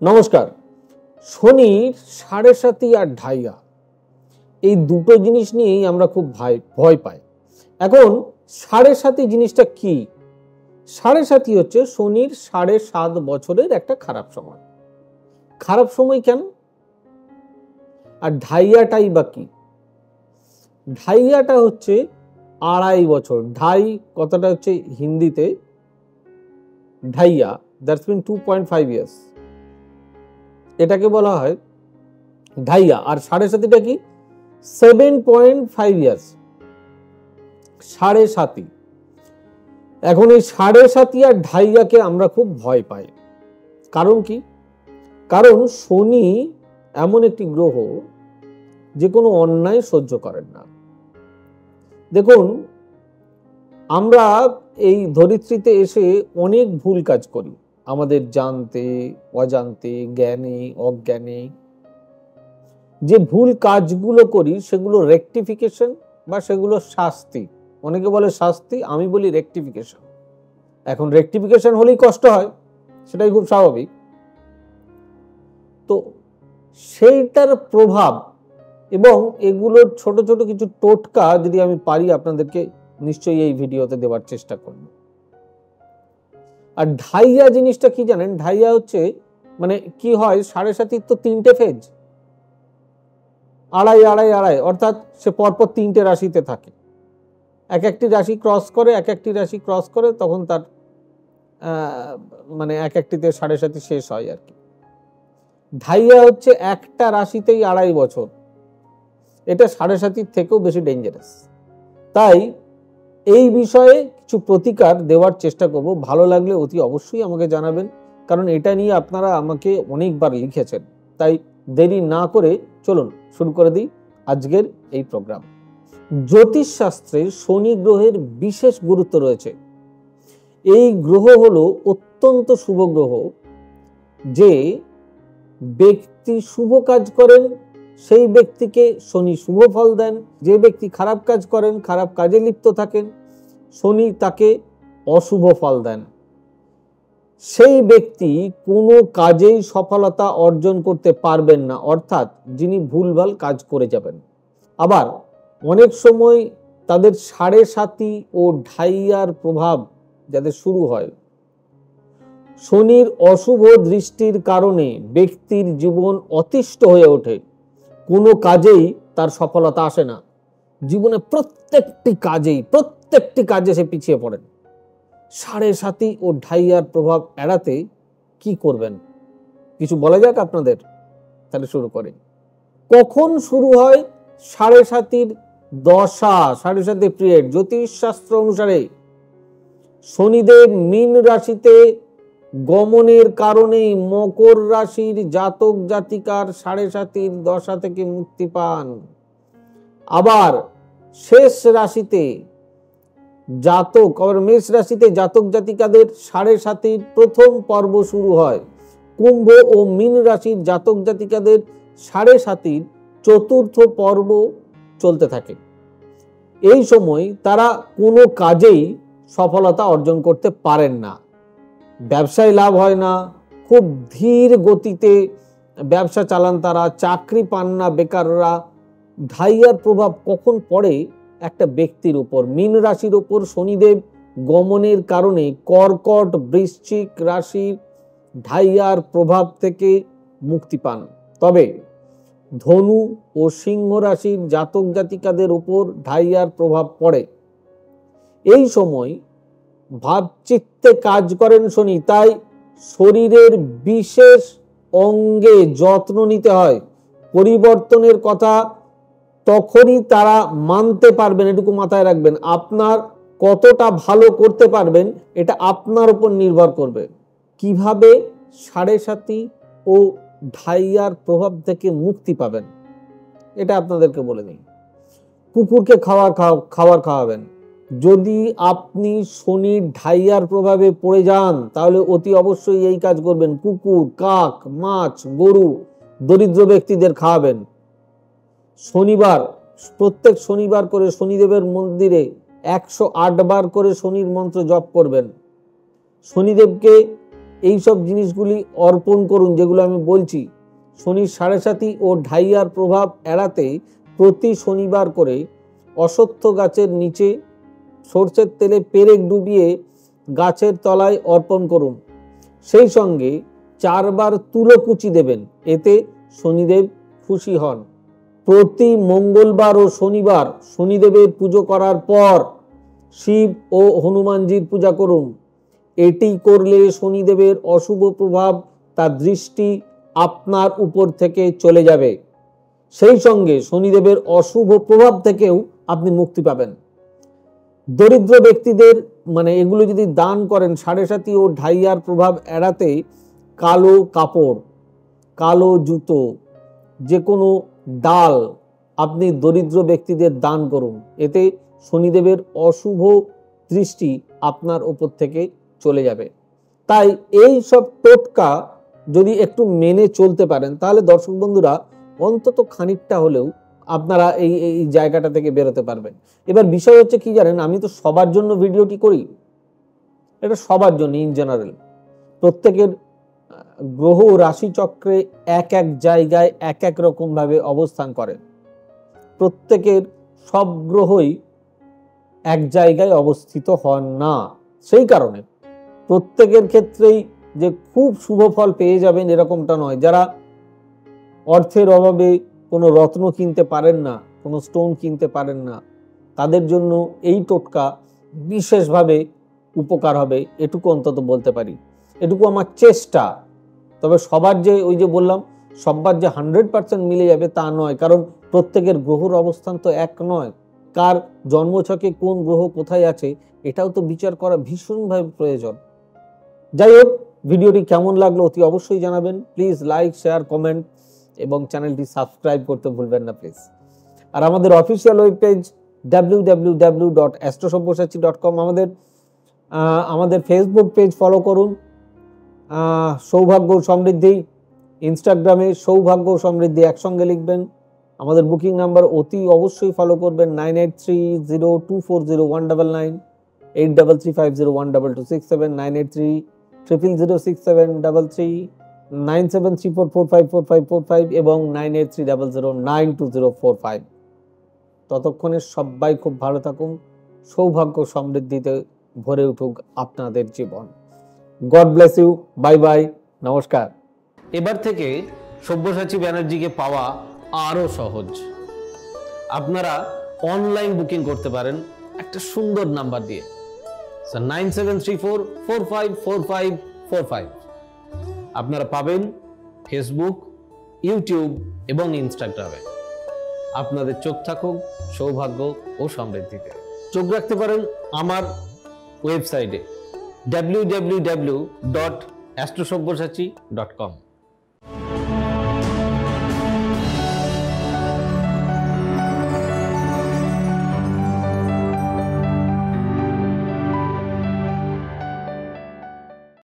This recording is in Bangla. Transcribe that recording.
নমস্কার। শনির সাড়ে সাতি আর ঢাইয়া এই দুটো জিনিস নিয়েই আমরা খুব ভয় পাই। এখন সাড়ে সাতি জিনিসটা কি? সাড়ে সাতি হচ্ছে শনির 7.5 বছরের একটা খারাপ সময়। খারাপ সময় কেন? আর ঢাইয়াটাই বা কি? ঢাইয়াটা হচ্ছে 2.5 বছর। ঢাই কথাটা হচ্ছে হিন্দিতে ঢাইয়া, দ্যাটস মিন 2.5 ইয়ার্স, এটাকে বলা হয় ঢাইয়া। আর সাড়ে সাতিটা কি? 7.5 ইয়ার্স, সাড়ে সাতি। এখন এই সাড়ে সাতি আর ঢাইয়াকে আমরা খুব ভয় পাই। কারণ কি? কারণ শনি এমন একটি গ্রহ যে কোনো অন্যায় সহ্য করেন না। দেখুন, আমরা এই ধরিত্রীতে এসে অনেক ভুল কাজ করি, আমাদের জানতে অজান্তে, জ্ঞানে অজ্ঞানে। যে ভুল কাজগুলো করি সেগুলো রেকটিফিকেশন বা সেগুলো শাস্তি। অনেকে বলে শাস্তি, আমি বলি রেকটিফিকেশন। এখন রেকটিফিকেশন হলেই কষ্ট হয়, সেটাই খুব স্বাভাবিক। তো সেইটার প্রভাব এবং এগুলোর ছোট ছোট কিছু টোটকা যদি আমি পারি আপনাদেরকে নিশ্চয়ই এই ভিডিওতে দেওয়ার চেষ্টা করব। আর ঢাইয়া জিনিসটা কি জানেন? ঢাইয়া হচ্ছে মানে কি হয়, সাড়ে সাতির তো 3টে ফেজ, আড়াই আড়াই আড়াই, অর্থাৎ সে পরপর 3টে রাশিতে থাকে। এক একটি রাশি ক্রস করে, এক একটি রাশি ক্রস করে, তখন তার মানে এক একটিতে সাড়ে সাতি শেষ হয় আর কি। ঢাইয়া হচ্ছে একটা রাশিতেই 2.5 বছর। এটা সাড়ে সাতির থেকেও বেশি ডেঞ্জারাস। তাই এই বিষয়ে কিছু প্রতিকার দেওয়ার চেষ্টা করব। ভালো লাগলে অতি অবশ্যই আমাকে জানাবেন, কারণ এটা নিয়ে আপনারা আমাকে অনেকবার লিখেছেন। তাই দেরি না করে চলুন শুরু করে দিই আজকের এই প্রোগ্রাম। জ্যোতিষ শাস্ত্রে শনি গ্রহের বিশেষ গুরুত্ব রয়েছে। এই গ্রহ হলো অত্যন্ত শুভ গ্রহ। যে ব্যক্তি শুভ কাজ করেন সেই ব্যক্তিকে শনি শুভ ফল দেন। যে ব্যক্তি খারাপ কাজ করেন, খারাপ কাজে লিপ্ত থাকেন, শনি তাকে অশুভ ফল দেন। সেই ব্যক্তি কোনো কাজেই সফলতা অর্জন করতে পারবেন না, অর্থাৎ যিনি ভুলভাল কাজ করে যাবেন। আবার অনেক সময় তাদের সাড়ে সাতি ও ঢাইয়ার প্রভাব যাদের শুরু হয়, শনির অশুভ দৃষ্টির কারণে ব্যক্তির জীবন অতিষ্ঠ হয়ে ওঠে। কোনো কাজেই তার সফলতা আসে না। জীবনে প্রত্যেকটি কাজে সে পিছিয়ে পড়েন। সাড়ে সাতি ও ঢাইয়ার প্রভাব এড়াতে কি করবেন কিছু বলা যাক আপনাদের। তাহলে শুরু করি। কখন শুরু হয় সাড়ে সাতির দশা, সাড়ে সাতির পিরিয়ড? জ্যোতিষ শাস্ত্র অনুসারে শনিদেব মীন রাশিতে গমনের কারণেই মকর রাশির জাতক জাতিকার সাড়ে সাতির দশা থেকে মুক্তি পান। আবার শেষ রাশিতে জাতক, আবার মেষ রাশিতে জাতক জাতিকাদের সাড়ে সাতির প্রথম পর্ব শুরু হয়। কুম্ভ ও মীন রাশির জাতক জাতিকাদের সাড়ে সাতির চতুর্থ পর্ব চলতে থাকে। এই সময় তারা কোনো কাজেই সফলতা অর্জন করতে পারেন না। ব্যবসায় লাভ হয় না, খুব ধীর গতিতে ব্যবসা চালান তারা, চাকরি পান না বেকাররা। ঢাইয়ার প্রভাব কখন পড়ে একটা ব্যক্তির উপর? মীন রাশির উপর শনিদেব গমনের কারণে কর্কট বৃশ্চিক রাশির ঢাইয়ার প্রভাব থেকে মুক্তি পান। তবে ধনু ও সিংহ রাশির জাতক জাতিকাদের উপর ঢাইয়ার প্রভাব পড়ে। এই সময় ভাবচিত্তে কাজ করেন শনি, তাই শরীরের বিশেষ অঙ্গে যত্ন নিতে হয়। পরিবর্তনের কথা তখনই তারা মানতে পারবেন, এটুকু মাথায় রাখবেন। আপনার কতটা ভালো করতে পারবেন এটা আপনার উপর নির্ভর করবে। কিভাবে সাড়ে সাতি ও ঢাইয়ার প্রভাব থেকে মুক্তি পাবেন এটা আপনাদেরকে বলে দিই। কুকুরকে খাবার খাওয়াবেন। যদি আপনি শনির ঢাইয়ার প্রভাবে পড়ে যান তাহলে অতি অবশ্যই এই কাজ করবেন। কুকুর, কাক, মাছ, গরু দরিদ্র ব্যক্তিদের খাওয়াবেন। শনিবার, প্রত্যেক শনিবার করে শনিদেবের মন্দিরে 108 বার করে শনির মন্ত্র জপ করবেন। শনিদেবকে এই সব জিনিসগুলি অর্পণ করুন যেগুলো আমি বলছি। শনির 7.5 ও ঢাইয়ার প্রভাব এড়াতে প্রতি শনিবার করে অশ্বত্থ গাছের নিচে সরষের তেলে পেরেক ডুবিয়ে গাছের তলায় অর্পণ করুন। সেই সঙ্গে 4 বার তুলোকুচি দেবেন, এতে শনিদেব খুশি হন। প্রতি মঙ্গলবার ও শনিবার শনিদেবের পুজো করার পর শিব ও হনুমানজির পূজা করুন। এটি করলে শনিদেবের অশুভ প্রভাব, তার দৃষ্টি আপনার উপর থেকে চলে যাবে। সেই সঙ্গে শনিদেবের অশুভ প্রভাব থেকেও আপনি মুক্তি পাবেন। দরিদ্র ব্যক্তিদের এগুলো যদি দান করেন 7.5 ও ঢাইয়ার প্রভাব এড়াতে কালো কাপড়, কালো জুতো, যে কোনো ডাল আপনি দরিদ্র ব্যক্তিদের দান করুন, এতে শনিদেবের অশুভ দৃষ্টি আপনার উপর থেকে চলে যাবে। তাই এই সব টোটকা যদি একটু মেনে চলতে পারেন তাহলে দর্শক বন্ধুরা অন্তত খানিকটা হলেও আপনারা এই জায়গাটা থেকে বেরোতে পারবেন। এবার বিষয় হচ্ছে কি জানেন, আমি তো সবার জন্য ভিডিওটি করি, এটা সবার জন্য ইন জেনারেল। প্রত্যেকের গ্রহ রাশি চক্রে এক এক জায়গায় এক এক রকম ভাবে অবস্থান করে। প্রত্যেকের সব গ্রহই এক জায়গায় অবস্থিত হন না। সেই কারণে প্রত্যেকের ক্ষেত্রেই যে খুব শুভ ফল পেয়ে যাবেন এরকমটা নয়। যারা অর্থের অভাবে কোনো রত্ন কিনতে পারেন না, কোনো স্টোন কিনতে পারেন না, তাদের জন্য এই টোটকা বিশেষভাবে উপকার হবে, এটুকু অন্তত বলতে পারি। এটুকু আমার চেষ্টা। তবে সবার যে ওই যে বললাম সবার যে 100% মিলে যাবে তা নয়, কারণ প্রত্যেকের গ্রহর অবস্থান তো এক নয়। কার জন্মছকে কোন গ্রহ কোথায় আছে এটাও তো বিচার করা ভীষণভাবে প্রয়োজন। যাই হোক, ভিডিওটি কেমন লাগলো অতি অবশ্যই জানাবেন। প্লিজ লাইক, শেয়ার, কমেন্ট এবং চ্যানেলটি সাবস্ক্রাইব করতে ভুলবেন না প্লিজ। আর আমাদের অফিসিয়াল ওয়েব পেজ www.astrosavysachi.com, আমাদের ফেসবুক পেজ ফলো করুন, সৌভাগ্য সমৃদ্ধি, ইনস্টাগ্রামে সৌভাগ্য সমৃদ্ধি একসঙ্গে লিখবেন। আমাদের বুকিং নাম্বার অতি অবশ্যই ফলো করবেন 9830240199, 8335012267, 9830006733, 9734454545 এবং 9830092045। ততক্ষণে সবাই খুব ভালো থাকুন, সৌভাগ্য সমৃদ্ধিতে ভরে উঠুক আপনাদের জীবন। God bless you, bye bye, নমস্কার। এবার থেকে সব্যসাচী ব্যানার্জিকে পাওয়া আরো সহজ। আপনারা অনলাইন বুকিং করতে পারেন একটা সুন্দর নাম্বার দিয়ে 9734454545। আপনারা পাবেন ফেসবুক, ইউটিউব এবং ইনস্টাগ্রামে। আপনাদের চোখ থাকুক সৌভাগ্য ও সমৃদ্ধিতে। চোখ রাখতে পারেন আমার ওয়েবসাইটে www.astrosavysachi.com।